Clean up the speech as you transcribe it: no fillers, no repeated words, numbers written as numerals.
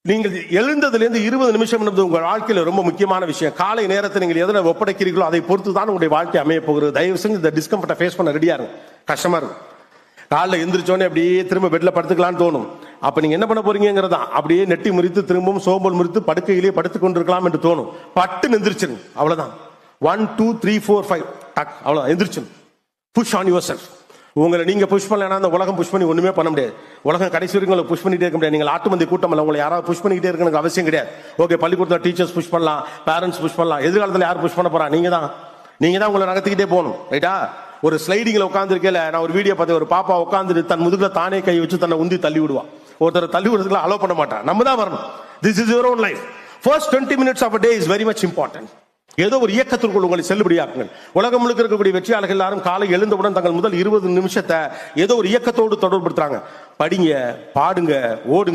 நீங்கள் எழுந்ததுலேருந்து 20 நிமிஷம் என்பது உங்கள் வாழ்க்கையில் ரொம்ப முக்கியமான விஷயம். காலை நேரத்தை நீங்கள் எதனை ஒப்படைக்கிறீர்களோ அதை பொறுத்து தான் உங்களுடைய வாழ்க்கை அமைய போகிறது. தயவு செஞ்சு இந்த டிஸ்கம்ஃபர்ட்டை ஃபேஸ் பண்ண ரெடியா இருக்கும். கஷ்டமா இருக்கும். காலைல எந்திரிச்சோன்னே அப்படியே திரும்ப பெட்ல படுத்துக்கலான்னு தோணும். அப்ப நீங்க என்ன பண்ண போறீங்கிறதா அப்படியே நெட்டி முறித்து திரும்பவும் சோம்பல் முறித்து படுக்கையிலேயே படுத்துக் கொண்டிருக்கலாம் என்று தோணும். பட்டு எந்திரிச்சிருங்க. அவ்வளவுதான். 1 2 3 4 5 டக் அவ்வளவுதான். எந்திரிச்சிருங்க. Push on yourself. உங்களை நீங்க புஷ் பண்ணலன்னா அந்த உலகம் புஷ் பண்ணி ஒண்ணுமே பண்ண முடியாது. உலகம் கடைசி வரைக்கும் உங்களை புஷ் பண்ணிட்டே இருக்க முடியாது. நீங்கள் ஆட்டுமந்தி கூட்டம் அல்ல. உங்களை யாராவது புஷ் பண்ணிக்கிட்டே இருக்கணும் அவசியம் கிடையாது. ஓகே, பள்ளிக்கூடத்தில் டீச்சர்ஸ் புஷ் பண்ணலாம், பேரண்ட்ஸ் புஷ் பண்ணலாம். எதிர்காலத்தில் யார் புஷ் பண்ண போறா? நீங்க தான் உங்களை நகர்த்திக்கிட்டே போகணும். ரைட்டா? ஒரு ஸ்லைடிங்ல உட்காந்துருக்கேன். நான் ஒரு வீடியோ பார்த்தேன். ஒரு பாப்பா உட்காந்து தன் முதுகுல தானே கை வச்சு தன்னை உந்தி தள்ளி விடுவா. ஒருத்தர் தள்ளி விடுறதுக்கு அலோ பண்ண மாட்டான். நம்ம தான் வரணும். This is your own life. First 20 minutes of a day is very much important. ஏதோ ஒரு இயக்கத்திற்குள் உங்களை செல்லுபடியாக்குங்கள். உலகம் முழுக்க இருக்கக்கூடிய வெற்றியாளர்கள் எல்லாரும் காலை எழுந்தவுடன் தங்கள் முதல் 20 நிமிஷத்தை ஏதோ ஒரு இயக்கத்தோடு தொடர்புபடுத்துறாங்க. படிங்க, பாடுங்க, ஓடுங்க.